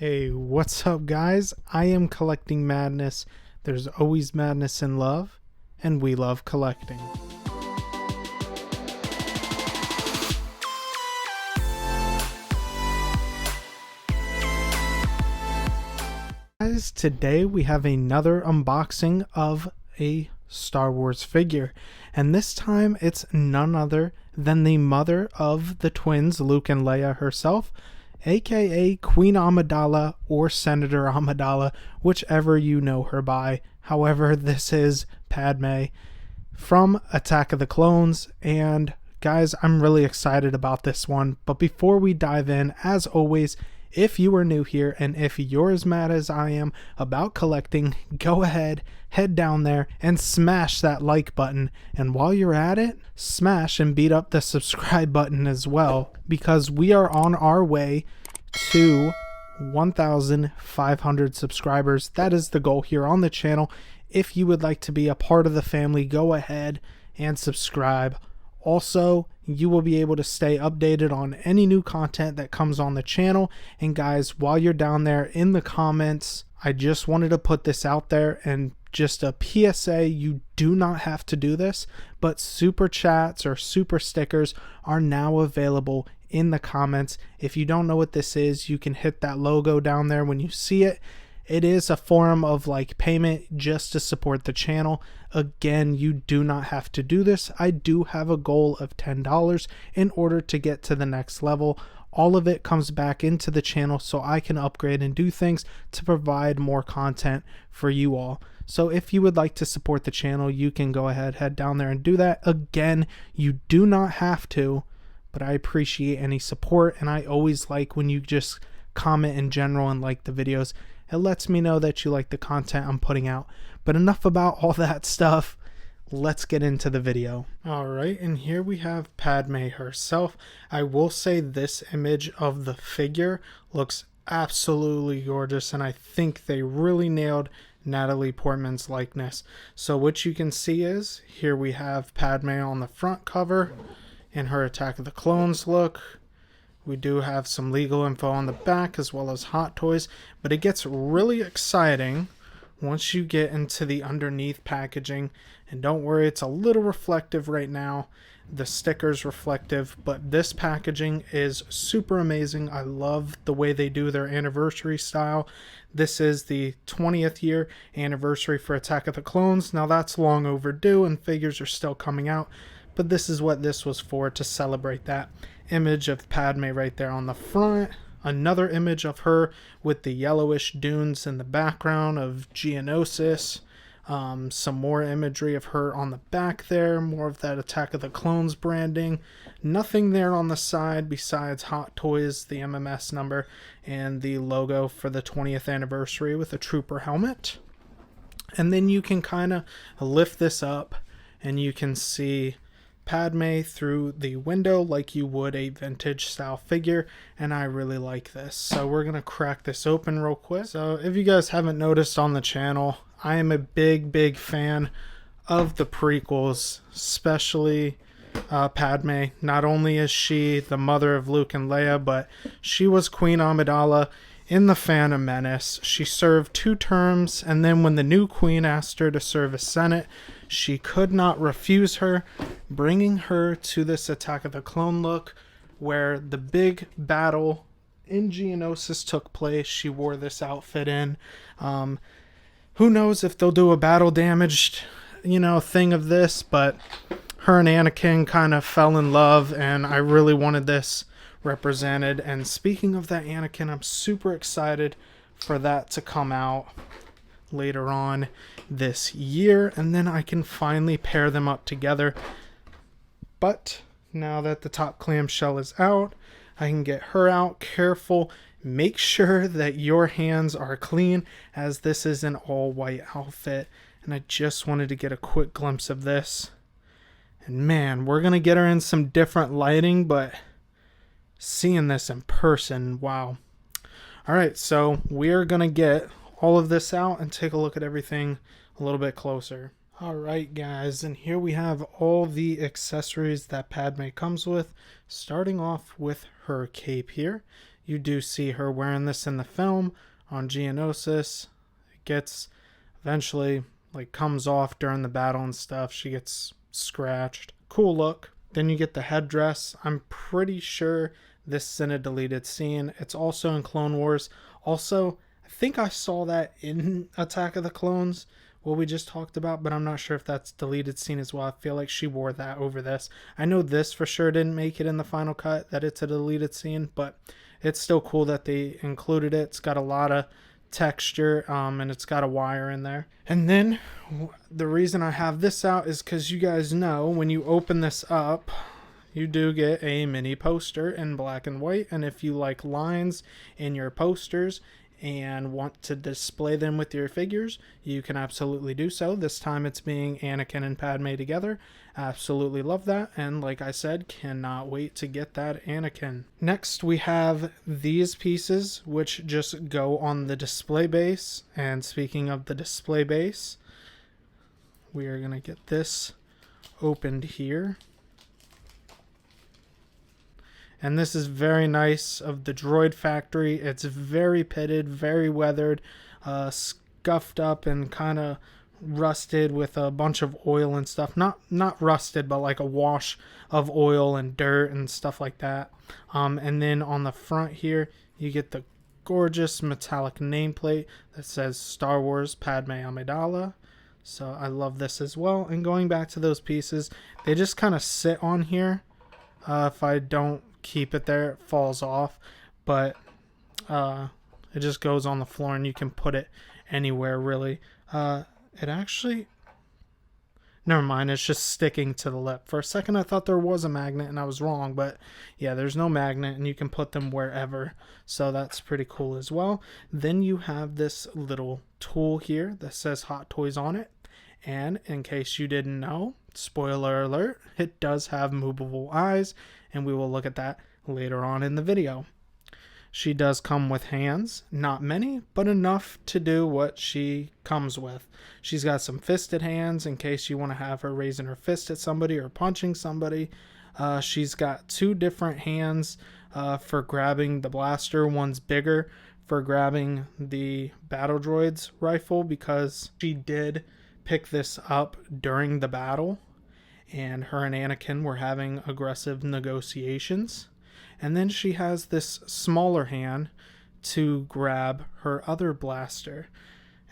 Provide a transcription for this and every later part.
Hey, what's up, guys? I am collecting madness. There's always madness in love, and we love collecting. Guys, today we have another unboxing of a Star Wars figure, and this time it's none other than the mother of the twins, Luke and Leia herself, aka Queen Amidala or Senator Amidala, whichever you know her by. However, this is Padme from Attack of the Clones, and guys, I'm really excited about this one. But before we dive in, as always, if you are new here and if you're as mad as I am about collecting, go ahead, head down there and smash that like button. And while you're at it, smash and beat up the subscribe button as well, because we are on our way to 1,500 subscribers. That is the goal here on the channel. If you would like to be a part of the family, go ahead and subscribe. Also, you will be able to stay updated on any new content that comes on the channel. And guys, while you're down there in the comments, I just wanted to put this out there, and just a PSA, you do not have to do this, but super chats or super stickers are now available in the comments. If you don't know what this is, you can hit that logo down there when you see it. It is a form of like payment just to support the channel. Again, you do not have to do this. I do have a goal of $10 in order to get to the next level. All of it comes back into the channel so I can upgrade and do things to provide more content for you all. So if you would like to support the channel, you can go ahead, head down there and do that. Again, you do not have to, but I appreciate any support, and I always like when you just comment in general and like the videos. It lets me know that you like the content I'm putting out. But enough about all that stuff. Let's get into the video. Alright, and here we have Padme herself. I will say this image of the figure looks absolutely gorgeous, and I think they really nailed Natalie Portman's likeness. So what you can see is, here we have Padme on the front cover in her Attack of the Clones look. We do have some legal info on the back as well as hot toys, but it gets really exciting once you get into the underneath packaging. And don't worry, it's a little reflective right now. The sticker's reflective, but this packaging is super amazing. I love the way they do their anniversary style. This is the 20th year anniversary for Attack of the Clones. Now that's long overdue and figures are still coming out, but this is what this was for, to celebrate that. Image of Padme right there on the front. Another image of her with the yellowish dunes in the background of Geonosis. Some more imagery of her on the back there. More of that Attack of the Clones branding. Nothing there on the side besides Hot Toys, the MMS number, and the logo for the 20th anniversary with a trooper helmet. And then you can kind of lift this up and you can see Padme through the window like you would a vintage style figure, and I really like this. So we're gonna crack this open real quick. So if you guys haven't noticed on the channel, I am a big fan of the prequels, especially Padme. Not only is she the mother of Luke and Leia, but she was Queen Amidala in the Phantom Menace. She served 2 terms, and then when the new queen asked her to serve as Senate, she could not refuse her, bringing her to this Attack of the Clone look where the big battle in Geonosis took place. She wore this outfit in. Who knows if they'll do a battle damaged, thing of this, but her and Anakin kind of fell in love, and I really wanted this represented. And speaking of that Anakin, I'm super excited for that to come out later on this year, and then I can finally pair them up together. But now that the top clamshell is out, I can get her out. Careful, make sure that your hands are clean, as this is an all white outfit, and I just wanted to get a quick glimpse of this. And man, we're gonna get her in some different lighting, but seeing this in person, wow. Alright, so we're gonna get all of this out and take a look at everything a little bit closer. Alright guys, and here we have all the accessories that Padme comes with, starting off with her cape here. You do see her wearing this in the film on Geonosis. It gets eventually like comes off during the battle and stuff. She gets scratched. Cool look. Then you get the headdress. I'm pretty sure this is in a deleted scene. It's also in Clone Wars. Also, I think I saw that in Attack of the Clones, what we just talked about, but I'm not sure if that's deleted scene as well. I feel like she wore that over this. I know this for sure didn't make it in the final cut, that it's a deleted scene, but it's still cool that they included it. It's got a lot of texture, and it's got a wire in there. And then the reason I have this out is because you guys know when you open this up, you do get a mini poster in black and white. And if you like lines in your posters and want to display them with your figures, you can absolutely do so. This time it's being Anakin and Padme together. Absolutely love that, and like I said, cannot wait to get that Anakin. Next we have these pieces, which just go on the display base. And speaking of the display base, we are going to get this opened here. And this is very nice of the Droid Factory. It's very pitted, very weathered, scuffed up and kind of rusted with a bunch of oil and stuff. Not rusted, but like a wash of oil and dirt and stuff like that. And then on the front here, you get the gorgeous metallic nameplate that says Star Wars Padmé Amidala. So I love this as well. And going back to those pieces, they just kind of sit on here. If I don't keep it there, it falls off, but it just goes on the floor and you can put it anywhere really. It actually, never mind, it's just sticking to the lip. For a second I thought there was a magnet and I was wrong, but yeah, there's no magnet and you can put them wherever, so that's pretty cool as well. Then you have this little tool here that says Hot Toys on it, and in case you didn't know, spoiler alert, it does have movable eyes, and we will look at that later on in the video. She does come with hands, not many, but enough to do what she comes with. She's got some fisted hands in case you want to have her raising her fist at somebody or punching somebody. She's got two different hands for grabbing the blaster. One's bigger for grabbing the battle droid's rifle, because she did pick this up during the battle, and her and Anakin were having aggressive negotiations. And then she has this smaller hand to grab her other blaster.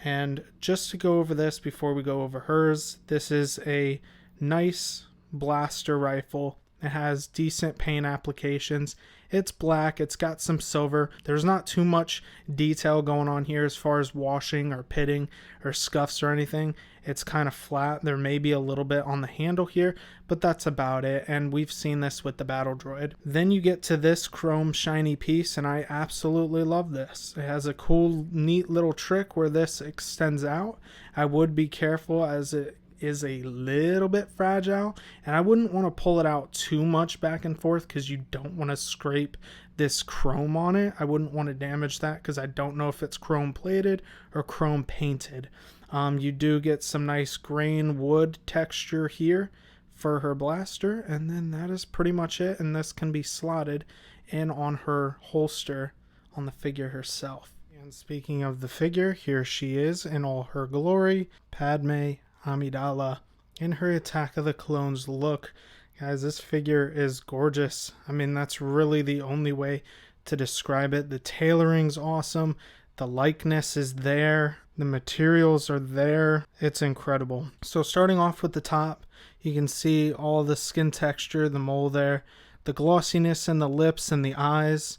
And just to go over this before we go over hers, this is a nice blaster rifle. It has decent paint applications. It's black, it's got some silver. There's not too much detail going on here as far as washing or pitting or scuffs or anything. It's kind of flat. There may be a little bit on the handle here, but that's about it. And we've seen this with the battle droid. Then you get to this chrome shiny piece, and I absolutely love this. It has a cool, neat little trick where this extends out. I would be careful as it is a little bit fragile, and I wouldn't want to pull it out too much back and forth because you don't want to scrape this chrome on it. I wouldn't want to damage that because I don't know if it's chrome plated or chrome painted. You do get some nice grain wood texture here for her blaster, and then that is pretty much it, and this can be slotted in on her holster on the figure herself. And speaking of the figure, here she is in all her glory, Padmé Amidala in her Attack of the Clones look. Guys, this figure is gorgeous. I mean, that's really the only way to describe it. The tailoring's awesome. The likeness is there. The materials are there. It's incredible. So starting off with the top, you can see all the skin texture, the mole there, the glossiness in the lips and the eyes,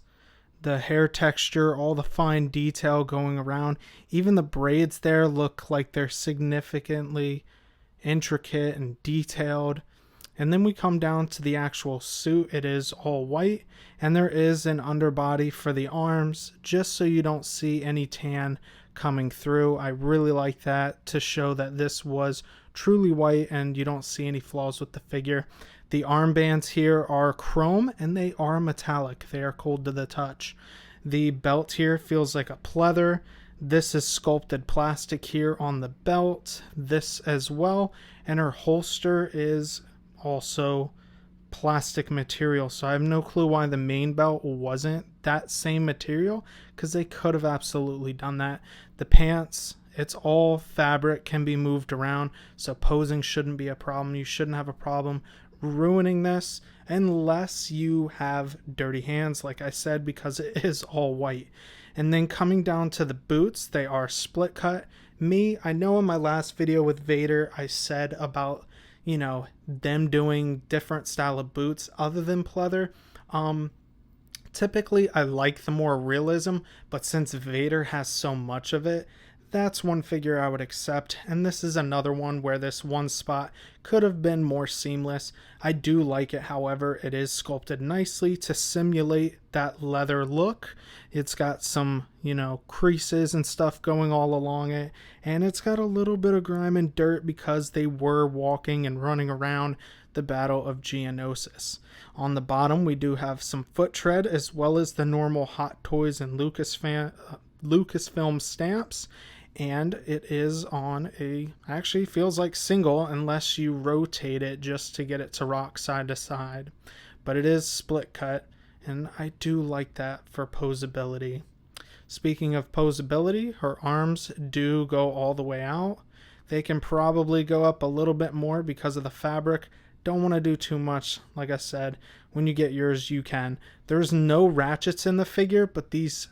the hair texture, all the fine detail going around. Even the braids there look like they're significantly intricate and detailed. And then we come down to the actual suit. It is all white, and there is an underbody for the arms, just so you don't see any tan coming through. I really like that to show that this was truly white and you don't see any flaws with the figure. The armbands here are chrome and they are metallic. They are cold to the touch. The belt here feels like a pleather. This is sculpted plastic here on the belt. This as well. And her holster is also plastic material, so I have no clue why the main belt wasn't that same material, because they could have absolutely done that. The pants, it's all fabric, can be moved around, so posing shouldn't be a problem. You shouldn't have a problem ruining this unless you have dirty hands, like I said, because it is all white. And then coming down to the boots, they are split cut. I know in my last video with Vader I said about, you know, them doing different style of boots other than pleather. Typically I like the more realism, but since Vader has so much of it, that's one figure I would accept, and this is another one where this one spot could have been more seamless. I do like it, however, it is sculpted nicely to simulate that leather look. It's got some, you know, creases and stuff going all along it, and it's got a little bit of grime and dirt because they were walking and running around the Battle of Geonosis. On the bottom, we do have some foot tread as well as the normal Hot Toys and Lucasfilm stamps. And it is on actually feels like single unless you rotate it just to get it to rock side to side. But it is split cut, and I do like that for posability. Speaking of posability, her arms do go all the way out. They can probably go up a little bit more because of the fabric. Don't want to do too much. Like I said, when you get yours, you can. There's no ratchets in the figure, but these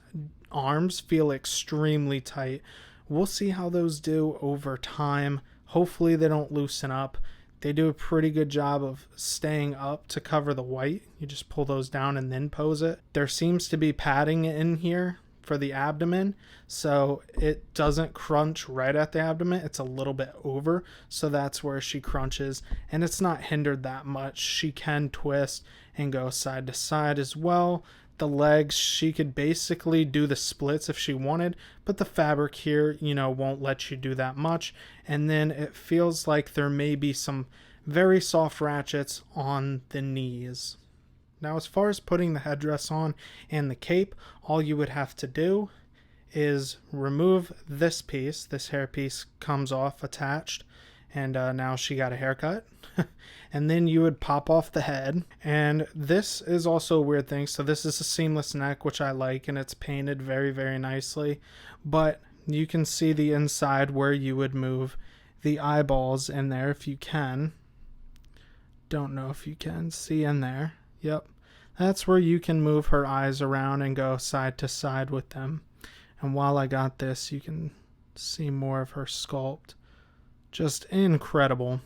arms feel extremely tight. We'll see how those do over time. Hopefully they don't loosen up. They do a pretty good job of staying up to cover the white. You just pull those down and then pose it. There seems to be padding in here for the abdomen, so it doesn't crunch right at the abdomen. It's a little bit over, so that's where she crunches, and it's not hindered that much. She can twist and go side to side as well. The legs, she could basically do the splits if she wanted, but the fabric here, you know, won't let you do that much. And then it feels like there may be some very soft ratchets on the knees. Now, as far as putting the headdress on and the cape, all you would have to do is remove this piece. This hairpiece comes off attached, and now she got a haircut. And then you would pop off the head, and this is also a weird thing. So this is a seamless neck, which I like, and it's painted very, very nicely, but you can see the inside where you would move the eyeballs in there if you can. Don't know if you can see in there. Yep, that's where you can move her eyes around and go side to side with them. And while I got this, you can see more of her sculpt. Just incredible.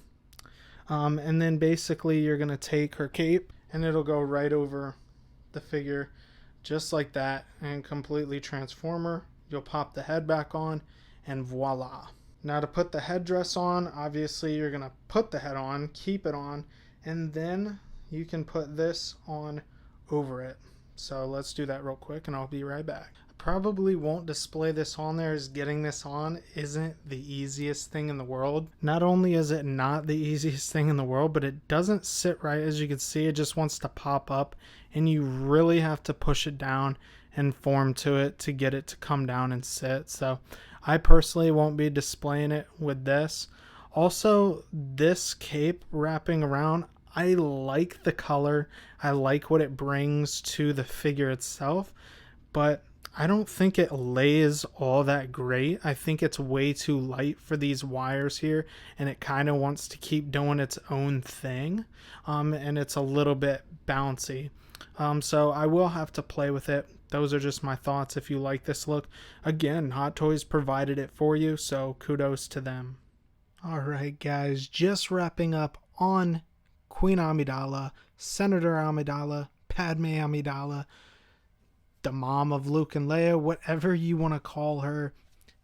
And then basically you're going to take her cape and it'll go right over the figure just like that and completely transform her. You'll pop the head back on and voila. Now to put the headdress on, obviously you're going to put the head on, keep it on, and then you can put this on over it. So let's do that real quick and I'll be right back. Probably won't display this on there, as getting this on isn't the easiest thing in the world. Not only is it not the easiest thing in the world, but it doesn't sit right. As you can see, it just wants to pop up, and you really have to push it down and form to it to get it to come down and sit. So I personally won't be displaying it with this. Also, this cape wrapping around, I like the color. I like what it brings to the figure itself, but I don't think it lays all that great. I think it's way too light for these wires here, and it kind of wants to keep doing its own thing, and it's a little bit bouncy. So I will have to play with it. Those are just my thoughts. If you like this look, again, Hot Toys provided it for you, so kudos to them. Alright guys, just wrapping up on Queen Amidala, Senator Amidala, Padmé Amidala, the mom of Luke and Leia, whatever you want to call her.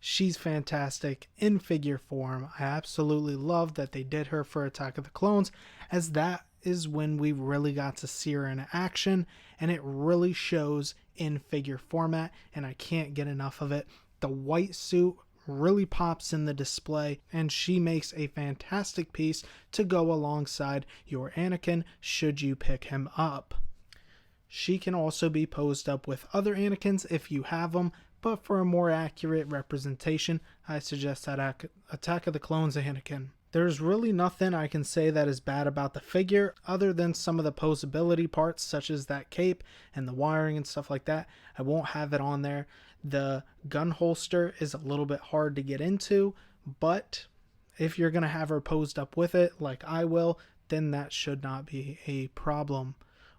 She's fantastic in figure form. I absolutely love that they did her for Attack of the Clones, as that is when we really got to see her in action, and it really shows in figure format, and I can't get enough of it. The white suit really pops in the display, and she makes a fantastic piece to go alongside your Anakin should you pick him up. She can also be posed up with other Anakins if you have them, but for a more accurate representation, I suggest that Attack of the Clones Anakin. There's really nothing I can say that is bad about the figure other than some of the posability parts, such as that cape and the wiring and stuff like that. I won't have it on there. The gun holster is a little bit hard to get into, but if you're going to have her posed up with it like I will, then that should not be a problem.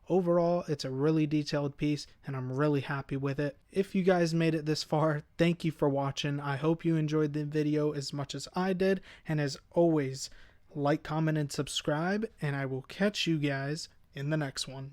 Overall, it's a really detailed piece and I'm really happy with it. If you guys made it this far, thank you for watching. I hope you enjoyed the video as much as I did. And as always, like, comment, and subscribe. And I will catch you guys in the next one.